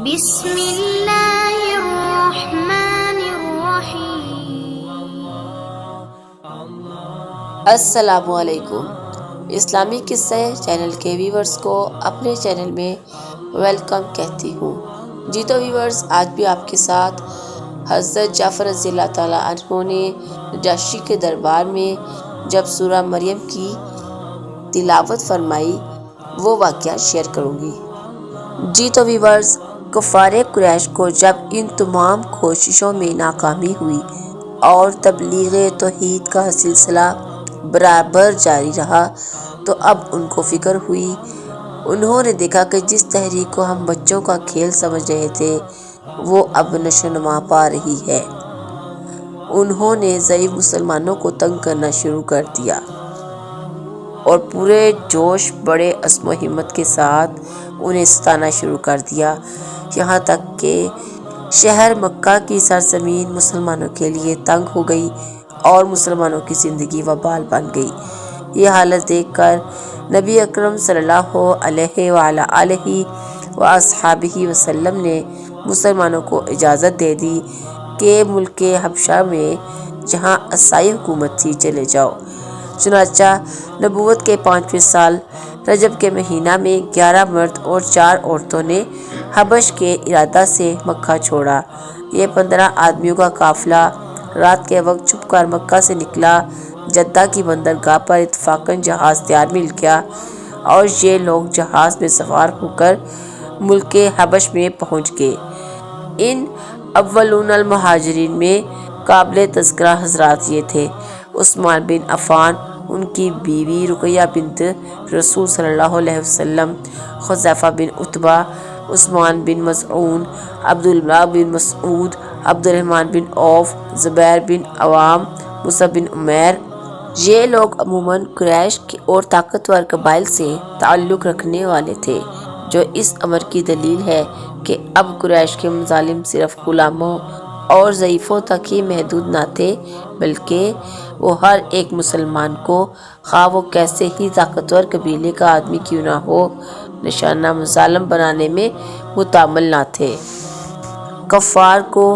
بسم اللہ الرحمن الرحیم۔ السلام علیکم۔ اسلامی قصے چینل کے ویورز کو اپنے چینل میں ویلکم کہتی ہوں۔ جی تو ویورز، آج بھی آپ کے ساتھ حضرت جعفر رضی اللہ تعالیٰ عنہ نے نجاشی کے دربار میں جب سورہ مریم کی تلاوت فرمائی وہ واقعہ شیئر کروں گی۔ جی تو ویورز، کفار قریش کو جب ان تمام کوششوں میں ناکامی ہوئی اور تبلیغ توحید کا سلسلہ برابر جاری رہا تو اب ان کو فکر ہوئی۔ انہوں نے دیکھا کہ جس تحریک کو ہم بچوں کا کھیل سمجھ رہے تھے وہ اب نشو و نما پا رہی ہے۔ انہوں نے ضعیف مسلمانوں کو تنگ کرنا شروع کر دیا اور پورے جوش بڑے عزم و ہمت کے ساتھ انہیں ستانا شروع کر دیا، یہاں تک کہ شہر مکہ کی سرزمین مسلمانوں کے لیے تنگ ہو گئی اور مسلمانوں کی زندگی وبال بن گئی۔ یہ حالت دیکھ کر نبی اکرم صلی اللہ علیہ وآلہ وصحبہ وسلم نے مسلمانوں کو اجازت دے دی کہ ملک حبشہ میں جہاں عیسائی حکومت تھی چلے جاؤ۔ چنانچہ نبوت کے 5ویں سال رجب کے مہینہ میں 11 مرد اور 4 عورتوں نے حبش کے ارادہ سے مکہ چھوڑا۔ یہ 15 آدمیوں کا قافلہ رات کے وقت چھپ کر مکہ سے نکلا۔ جدہ کی بندرگاہ پر اتفاقاً جہاز تیار مل گیا اور یہ لوگ جہاز میں سوار ہو کر ملک حبش میں پہنچ گئے۔ ان اولون المہاجرین میں قابل تذکرہ حضرات یہ تھے: عثمان بن عفان، ان کی بیوی رقیہ بنت رسول صلی اللہ علیہ وسلم، حذیفہ بن عتبہ، عثمان بن مظعون، عبداللہ بن مسعود، عبدالرحمن بن عوف، زبیر بن عوام، مصعب بن عمیر۔ یہ لوگ عموماً قریش اور طاقتور قبائل سے تعلق رکھنے والے تھے، جو اس امر کی دلیل ہے کہ اب قریش کے مظالم صرف غلاموں اور ضعیفوں تک ہی محدود نہ تھے، بلکہ وہ ہر ایک مسلمان کو، خواہ وہ کیسے ہی طاقتور قبیلے کا آدمی کیوں نہ ہو، نشانہ مظالم بنانے میں متعامل نہ تھے۔ کفار کو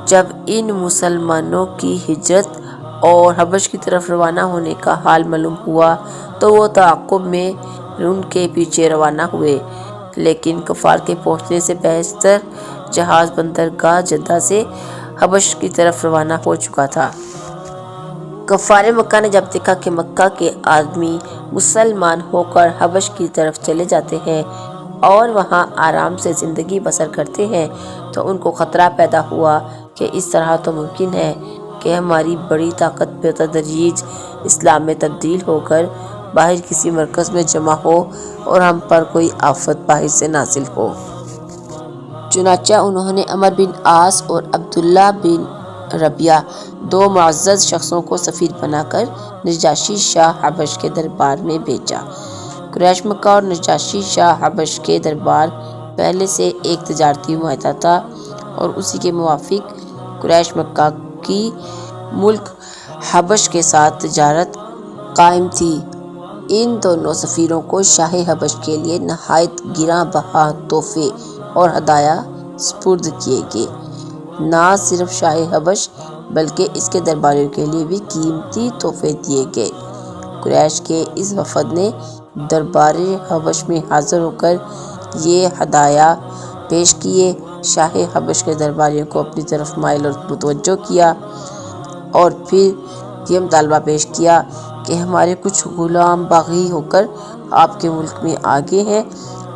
جب ان مسلمانوں کی ہجرت اور حبش کی طرف روانہ ہونے کا حال معلوم ہوا تو وہ تعاقب میں ان کے پیچھے روانہ ہوئے، لیکن کفار کے پہنچنے سے بیشتر جہاز بندرگاہ جدہ سے حبش کی طرف روانہ ہو چکا تھا۔ کفار مکہ نے جب دیکھا کہ مکہ کے آدمی مسلمان ہو کر حبش کی طرف چلے جاتے ہیں اور وہاں آرام سے زندگی بسر کرتے ہیں تو ان کو خطرہ پیدا ہوا کہ اس طرح تو ممکن ہے کہ ہماری بڑی طاقت بتدریج اسلام میں تبدیل ہو کر باہر کسی مرکز میں جمع ہو اور ہم پر کوئی آفت باہر سے نازل ہو۔ چنانچہ انہوں نے عمرو بن عاص اور عبداللہ بن ربیعہ، 2 معزز شخصوں کو سفیر بنا کر نجاشی شاہ حبش کے دربار میں بھیجا۔ قریش مکہ اور نجاشی شاہ حبش کے دربار پہلے سے ایک تجارتی معاہدہ تھا اور اسی کے موافق قریش مکہ کی ملک حبش کے ساتھ تجارت قائم تھی۔ ان دونوں سفیروں کو شاہ حبش کے لیے نہایت گراں بہا تحفے اور ہدایہ سپرد کیے گئے۔ نہ صرف شاہ حبش بلکہ اس کے درباریوں کے لیے بھی قیمتی تحفے دیے گئے۔ قریش کے اس وفد نے دربار حبش میں حاضر ہو کر یہ ہدایہ پیش کیے۔ شاہ حبش کے درباریوں کو اپنی طرف مائل اور متوجہ کیا اور پھر یہ مطالبہ پیش کیا کہ ہمارے کچھ غلام باغی ہو کر آپ کے ملک میں آ گئے ہیں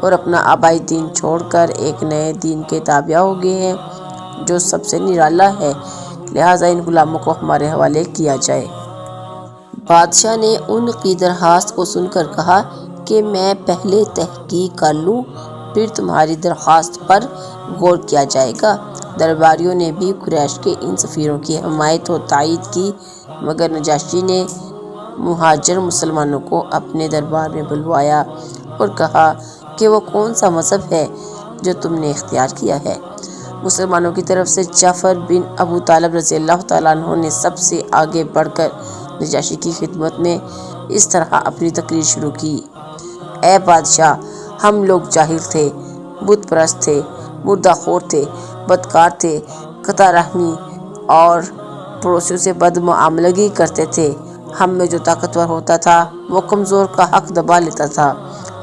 اور اپنا آبائی دین چھوڑ کر ایک نئے دین کے تابع ہو گئے ہیں جو سب سے نرالا ہے، لہٰذا ان غلاموں کو ہمارے حوالے کیا جائے۔ بادشاہ نے ان کی درخواست کو سن کر کہا کہ میں پہلے تحقیق کر لوں، پھر تمہاری درخواست پر غور کیا جائے گا۔ درباریوں نے بھی قریش کے ان سفیروں کی حمایت و تائید کی، مگر نجاشی نے مہاجر مسلمانوں کو اپنے دربار میں بلوایا اور کہا کہ وہ کون سا مذہب ہے جو تم نے اختیار کیا ہے۔ مسلمانوں کی طرف سے جعفر بن ابو طالب رضی اللہ تعالیٰ عنہ نے سب سے آگے بڑھ کر نجاشی کی خدمت میں اس طرح اپنی تقریر شروع کی: اے بادشاہ، ہم لوگ جاہل تھے، بت پرست تھے، مردہ خور تھے، بدکار تھے، قطع رحمی اور پڑوسیوں سے بد معاملگی کرتے تھے۔ ہم میں جو طاقتور ہوتا تھا وہ کمزور کا حق دبا لیتا تھا،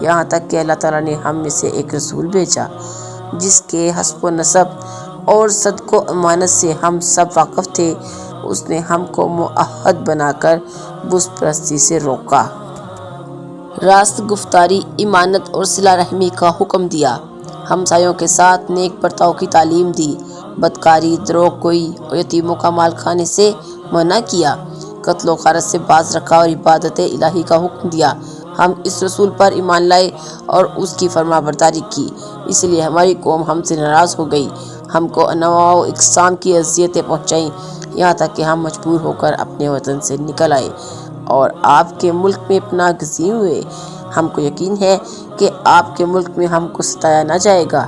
یہاں تک کہ اللہ تعالیٰ نے ہم میں سے ایک رسول بھیجا جس کے حسب و نسب اور صدق و امانت سے ہم سب واقف تھے۔ اس نے ہم کو معاہد بنا کر بت پرستی سے روکا، راست گفتاری، امانت اور صلہ رحمی کا حکم دیا، ہمسایوں کے ساتھ نیک برتاؤ کی تعلیم دی، بدکاری، دروغ گوئی اور یتیموں کا مال کھانے سے منع کیا، قتل و غارت سے باز رکھا اور عبادت الہی کا حکم دیا۔ ہم اس رسول پر ایمان لائے اور اس کی فرما برداری کی، اس لیے ہماری قوم ہم سے ناراض ہو گئی، ہم کو انواع و اقسام کی اذیتیں پہنچائیں، یہاں تک کہ ہم مجبور ہو کر اپنے وطن سے نکل آئے اور آپ کے ملک میں پناہ گزین ہوئے۔ ہم کو یقین ہے کہ آپ کے ملک میں ہم کو ستایا نہ جائے گا۔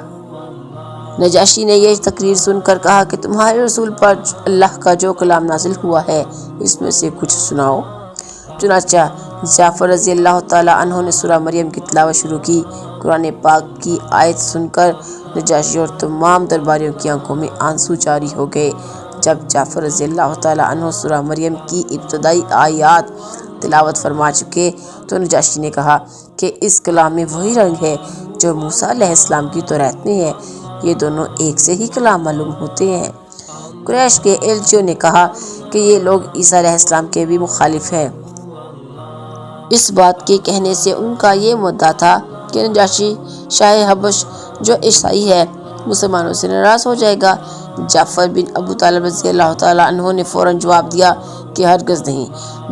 نجاشی نے یہ تقریر سن کر کہا کہ تمہارے رسول پر اللہ کا جو کلام نازل ہوا ہے اس میں سے کچھ سناؤ۔ چنانچہ جعفر رضی اللہ تعالیٰ عنہ نے سورہ مریم کی تلاوت شروع کی۔ قرآن پاک کی آیت سن کر نجاشی اور تمام درباریوں کی آنکھوں میں آنسو جاری ہو گئے۔ جب جعفر رضی اللہ تعالیٰ عنہ سورہ مریم کی ابتدائی آیات تلاوت فرما چکے تو نجاشی نے کہا کہ اس کلام میں وہی رنگ ہے جو موسیٰ علیہ السلام کی توریت میں ہے، یہ دونوں ایک سے ہی کلام معلوم ہوتے ہیں۔ قریش کے ایلچیوں نے کہا کہ یہ لوگ عیسیٰ علیہ السلام کے بھی مخالف ہیں۔ اس بات کے کہنے سے ان کا یہ مدعا تھا کہ نجاشی شاہ حبش جو عیسائی ہے مسلمانوں سے ناراض ہو جائے گا۔ جعفر بن ابو طالب رضی اللہ تعالیٰ عنہ نے فوراً جواب دیا کہ ہرگز نہیں،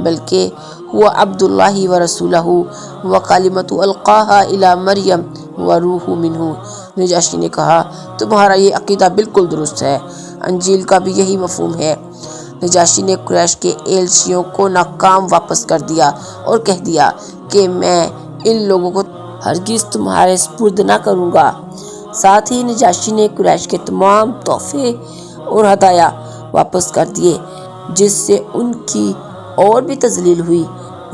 بلکہ ہوا عبد اللہ و رسولہ و کلمۃ القاہا الی مریم و روح منہ۔ نجاشی نے کہا تمہارا یہ عقیدہ بالکل درست ہے، انجیل کا بھی یہی مفہوم ہے۔ نجاشی نے قریش کے ایلچیوں کو ناکام واپس کر دیا اور کہہ دیا کہ میں ان لوگوں کو ہرگز تمہارے سپرد نہ کروں گا۔ ساتھ ہی نجاشی نے قریش کے تمام تحفے اور ہدایہ واپس کر دیے جس سے ان کی اور بھی تذلیل ہوئی۔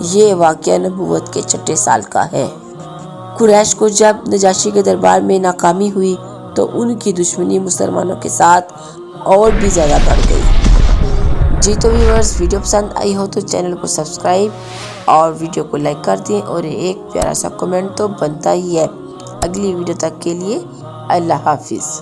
یہ واقعہ نبوت کے 6 سال کا ہے۔ قریش کو جب نجاشی کے دربار میں ناکامی ہوئی تو ان کی دشمنی مسلمانوں کے ساتھ اور بھی زیادہ بڑھ گئی۔ جی تو ویورز، ویڈیو پسند آئی ہو تو چینل کو سبسکرائب اور ویڈیو کو لائک کر دیں اور ایک پیارا سا کمنٹ تو بنتا ہی ہے۔ اگلی ویڈیو تک کے لیے اللہ حافظ۔